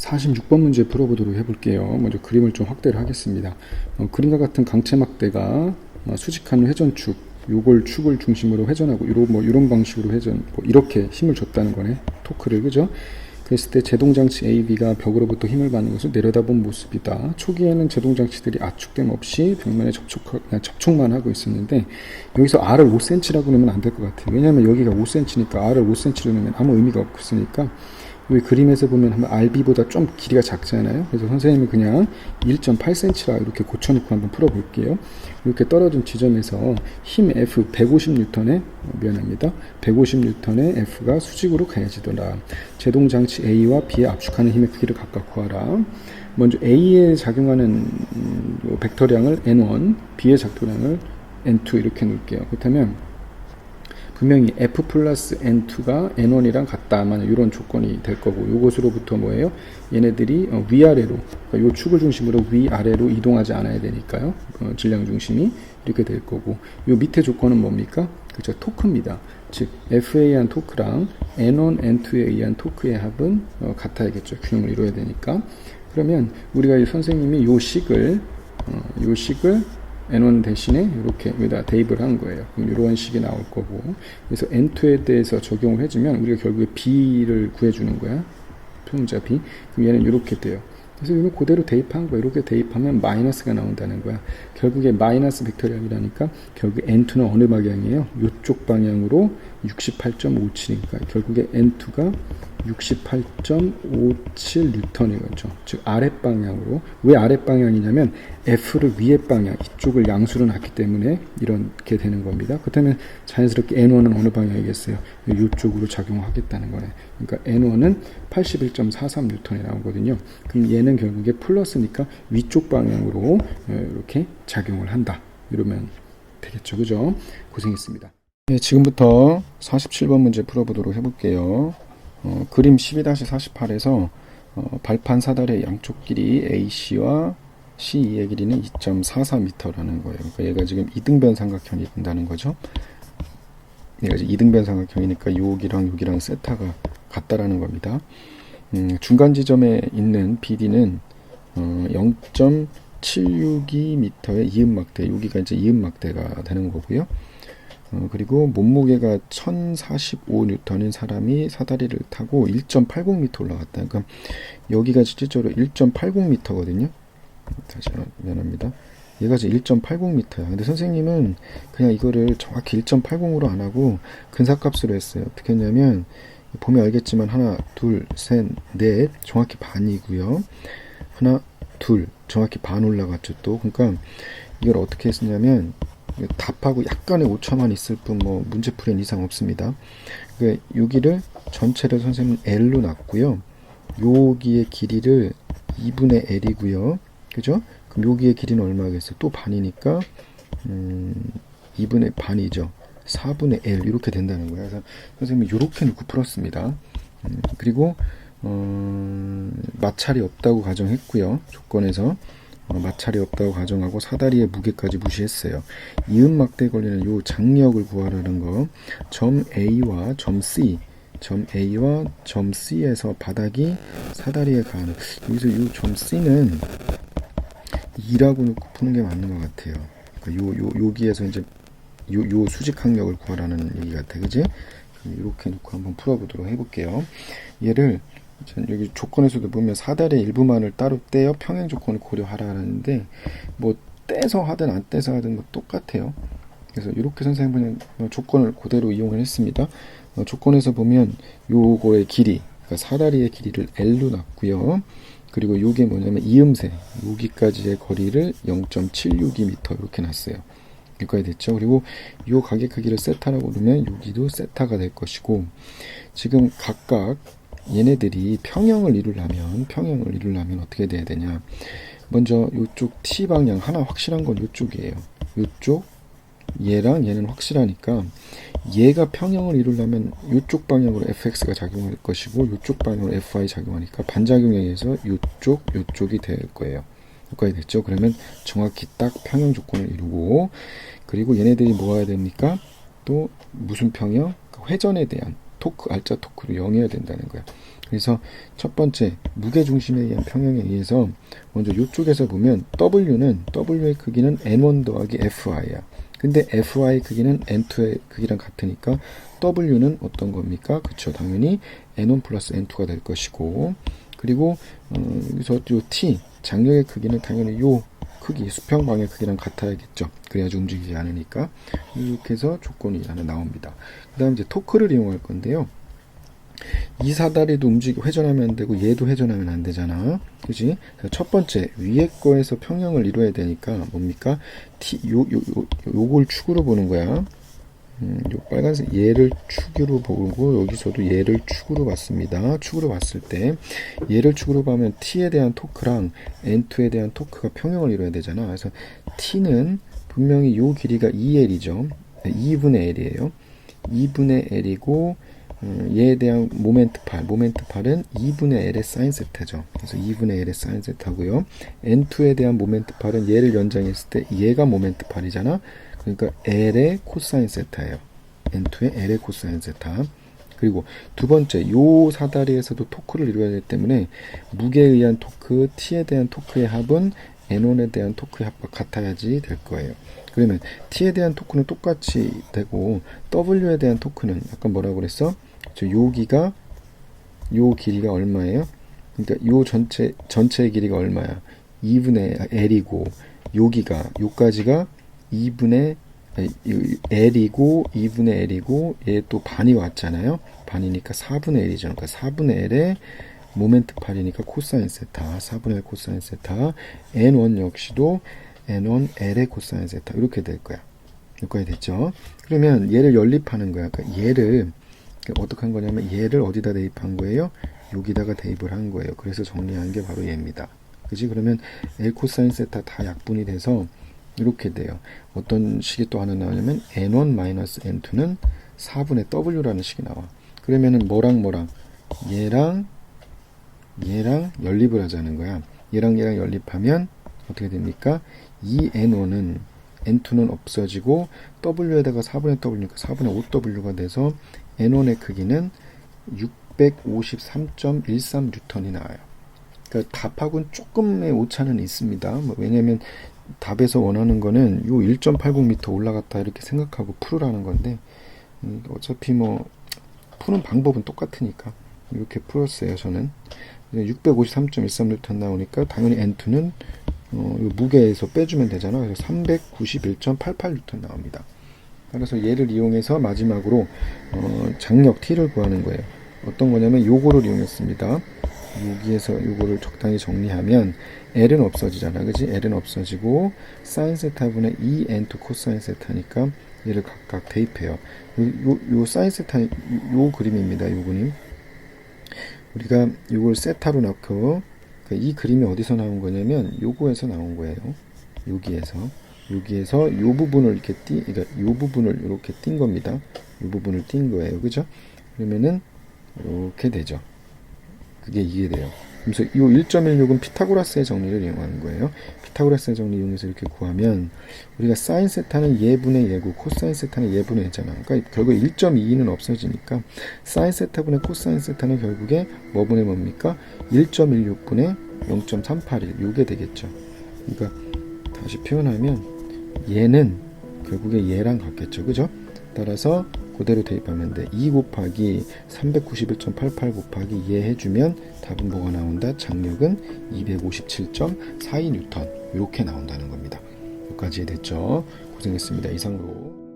46번 문제 풀어보도록 해볼게요. 먼저 그림을 좀 확대를 하겠습니다. 그림과 같은 강체막대가 수직한 회전축, 요걸 축을 중심으로 회전하고 이런 방식으로 회전, 이렇게 힘을 줬다는 거네. 토크를, 그죠? 그랬을 때 제동장치 AB가 벽으로부터 힘을 받는 것을 내려다본 모습이다. 초기에는 제동장치들이 압축됨 없이 벽면에 접촉만 하고 있었는데, 여기서 R을 5cm라고 그러면 안 될 것 같아요. 왜냐하면 여기가 5cm니까 R을 5cm로 넣으면 아무 의미가 없으니까. 이 그림에서 보면 한번 RB보다 좀 길이가 작잖아요. 그래서 선생님이 그냥 1.8cm라 이렇게 고쳐놓고 한번 풀어볼게요. 이렇게 떨어진 지점에서 힘 F 150N에 미안합니다. 150N의 F가 수직으로 가해지더라. 제동장치 A와 B에 압축하는 힘의 크기를 각각 구하라. 먼저 A에 작용하는 벡터량을 N1, B에 작용량을 N2 이렇게 놓을게요. 그렇다면 분명히 F 플러스 N2가 N1이랑 같다만 이런 조건이 될 거고, 요것으로부터 뭐예요? 얘네들이 위아래로, 그러니까 요 축을 중심으로 위아래로 이동하지 않아야 되니까요. 질량 중심이 이렇게 될 거고, 요 밑에 조건은 뭡니까? 그죠? 토크입니다. 즉 F에 의한 토크랑 N1, N2에 의한 토크의 합은 같아야겠죠. 균형을 이루어야 되니까. 그러면 우리가 이 선생님이 요 식을 N1 대신에 이렇게 여기다 대입을 한 거예요. 그럼 이런 식이 나올 거고, 그래서 N2에 대해서 적용을 해주면 우리가 결국에 B를 구해주는 거야. 표문자 B. 그럼 얘는 이렇게 돼요. 그래서 이거 그대로 대입한 거야. 이렇게 대입하면 마이너스가 나온다는 거야. 결국에 마이너스 벡터량이라니까 결국 N2는 어느 방향이에요? 이쪽 방향으로 68.57이니까 결국에 N2가 68.57N이겠죠. 즉 아랫방향으로. 왜 아랫방향이냐면 F를 위의 방향, 이쪽을 양수로 놨기 때문에 이렇게 되는 겁니다. 그렇다면 자연스럽게 N1은 어느 방향이겠어요? 이쪽으로 작용하겠다는 거네. 그러니까 N1은 81.43N이 나오거든요. 그럼 얘는 결국에 플러스니까 위쪽 방향으로 이렇게 작용을 한다. 이러면 되겠죠. 그죠? 고생했습니다. 네, 지금부터 47번 문제 풀어보도록 해볼게요. 그림 12-48에서 발판 사다리의 양쪽 길이 AC와 C2의 길이는 2.44m라는 거예요. 그러니까 얘가 지금 이등변 삼각형이 된다는 거죠. 얘가 지금 이등변 삼각형이니까 여기랑 세타가 같다라는 겁니다. 중간 지점에 있는 BD는 0.762m의 이음막대, 여기가 이제 이음막대가 되는 거고요. 그리고 몸무게가 1045N인 사람이 사다리를 타고 1.80m 올라갔다. 그러니까 여기가 실질적으로 1.80m거든요. 다시 미안합니다. 얘가 지금 1.80m야. 근데 선생님은 그냥 이거를 정확히 1.80으로 안 하고 근사값으로 했어요. 어떻게 했냐면 보면 알겠지만 하나, 둘, 셋, 넷 정확히 반이고요. 하나, 둘 정확히 반 올라갔죠 또. 그러니까 이걸 어떻게 했냐면 답하고 약간의 오차만 있을 뿐 문제 풀이는 이상 없습니다. 그러니까 여기를 전체를 선생님은 L로 놨고요. 여기의 길이를 2분의 L이고요. 그죠? 그럼 여기의 길이는 얼마겠어요? 또 반이니까 2분의 반이죠. 4분의 L 이렇게 된다는 거예요. 그래서 선생님이 이렇게 놓고 풀었습니다. 그리고 마찰이 없다고 가정했고요. 조건에서 마찰이 없다고 가정하고 사다리의 무게까지 무시했어요. 이음막대에 걸리는 요 장력을 구하라는 거. 점 A와 점 C에서 바닥이 사다리에 가는, 여기서 요 점 C는 2라고 놓고 푸는 게 맞는 것 같아요. 그러니까 여기에서 이제 요 수직 항력을 구하라는 얘기 같아, 그지? 이렇게 놓고 한번 풀어보도록 해볼게요. 얘를 여기 조건에서도 보면 사다리의 일부만을 따로 떼어 평행 조건을 고려하라는데 떼서 하든 안 떼서 하든 똑같아요. 그래서 이렇게 선생님은 조건을 그대로 이용을 했습니다. 조건에서 보면 요거의 길이, 그러니까 사다리의 길이를 L로 놨고요. 그리고 요게 뭐냐면 이음새, 여기까지의 거리를 0.762m 이렇게 놨어요. 여기까지 됐죠. 그리고 요 가게 크기를 세타라고 그러면 여기도 세타가 될 것이고, 지금 각각 얘네들이 평형을 이루려면 어떻게 돼야 되냐. 먼저 이쪽 T 방향 하나 확실한 건 이쪽이에요. 이쪽 얘랑 얘는 확실하니까 얘가 평형을 이루려면 이쪽 방향으로 fx가 작용할 것이고 이쪽 방향으로 fy 작용하니까 반작용에 의해서 이쪽이 될 거예요. 여기까지 됐죠. 그러면 정확히 딱 평형 조건을 이루고, 그리고 얘네들이 뭐 해야 됩니까? 또 무슨 평형? 회전에 대한 토크, 알짜 토크로 0이어야 된다는 거야. 그래서 첫 번째 무게중심에 의한 평형에 의해서 먼저 이쪽에서 보면 W의 크기는 N1 더하기 FI야. 근데 FI 크기는 N2의 크기랑 같으니까 W는 어떤 겁니까? 그쵸, 당연히 N1 플러스 N2가 될 것이고, 그리고 여기서 요 T 장력의 크기는 당연히 요 크기, 수평방의 크기랑 같아야겠죠. 그래야지 움직이지 않으니까. 이렇게 해서 조건이 하나 나옵니다. 그 다음 이제 토크를 이용할 건데요. 이 사다리도 회전하면 안 되고 얘도 회전하면 안 되잖아. 그지? 첫 번째 위에 거에서 평형을 이루어야 되니까 뭡니까? 요걸 축으로 보는 거야. 요 빨간색 얘를 축으로 보고 여기서도 얘를 축으로 봤습니다. 축으로 봤을 때 얘를 축으로 보면 t에 대한 토크랑 n2에 대한 토크가 평형을 이루어야 되잖아. 그래서 t는 분명히 요 길이가 2L이죠. 2분의 L이에요. 2분의 L이고 얘에 대한 모멘트 팔은 2분의 L의 사인 세타죠. 그래서 2분의 L의 사인 세타고요. N2에 대한 모멘트 팔은 얘를 연장했을 때 얘가 모멘트 팔이잖아. 그러니까 L의 코사인 세타예요. N2의 L의 코사인 세타. 그리고 두 번째, 요 사다리에서도 토크를 이루어야 되기 때문에 무게에 의한 토크, T에 대한 토크의 합은 N1에 대한 토크의 합과 같아야지 될 거예요. 그러면 T에 대한 토크는 똑같이 되고 W에 대한 토크는 아까 뭐라고 그랬어? 요 길이가 얼마예요? 그러니까 요 전체의 길이가 얼마야? 2분의 L이고 요까지가 2분의 L이고 2분의 L이고 얘 또 반이 왔잖아요. 반이니까 4분의 L이죠. 그러니까 4분의 L의 모멘트 팔이니까 코사인 세타, 4분의 L 코사인 세타, N1 역시도 N1 L의 코사인 세타 이렇게 될 거야. 여기까지 됐죠? 그러면 얘를 연립하는 거야. 그러니까 얘를 어떻게 한 거냐면 얘를 어디다 대입한 거예요? 여기다가 대입을 한 거예요. 그래서 정리한 게 바로 얘입니다. 그지? 그러면 L 코사인 세타 다 약분이 돼서 이렇게 돼요. 어떤 식이 또 하나 나오냐면 N1-N2는 4분의 W라는 식이 나와. 그러면은 뭐랑 얘랑 연립을 하자는 거야. 얘랑 연립하면 어떻게 됩니까? 이 N2는 없어지고 W에다가 4분의 W니까 4분의 5W가 돼서 N1의 크기는 653.13N이 나와요. 그러니까 답하고는 조금의 오차는 있습니다. 왜냐면 답에서 원하는 거는 요 1.80m 올라갔다 이렇게 생각하고 풀으라는 건데 어차피 푸는 방법은 똑같으니까 이렇게 풀었어요. 저는 653.13N 나오니까 당연히 N2는 무게에서 빼주면 되잖아. 그래서 391.88N 나옵니다. 따라서 얘를 이용해서 마지막으로 장력 T를 구하는 거예요. 어떤 거냐면 요거를 이용했습니다. 여기에서 요거를 적당히 정리하면 L은 없어지잖아. 그지? L은 없어지고 사인 세타분의 2N2 코사인 세타니까 얘를 각각 대입해요. 요 사인 세타 요 그림입니다. 요 그림. 우리가 요걸 세타로 넣고 이 그림이 어디서 나온 거냐면 요거에서 나온 거예요. 여기에서 요 부분을 이렇게 그러니까 요 부분을 이렇게 띈 겁니다. 요 부분을 띈 거예요. 그죠? 그러면은 이렇게 되죠. 그게 이게 돼요. 그래서 이 1.16은 피타고라스의 정리를 이용하는 거예요. 피타고라스의 정리 이용해서 이렇게 구하면 우리가 사인 세타는 예분의 예고 코사인 세타는 예분의 예잖아. 그러니까 결국에 1.22는 없어지니까 사인 세타분의 코사인 세타는 결국에 뭐분의 뭡니까? 1.16분의 0.381 요게 되겠죠. 그러니까 다시 표현하면 얘는 결국에 얘랑 같겠죠. 그죠? 따라서 그대로 대입하면 돼. 2 곱하기 391.88 곱하기 얘 해주면 답은 뭐가 나온다? 장력은 257.42N 이렇게 나온다는 겁니다. 여기까지 됐죠? 고생했습니다. 이상으로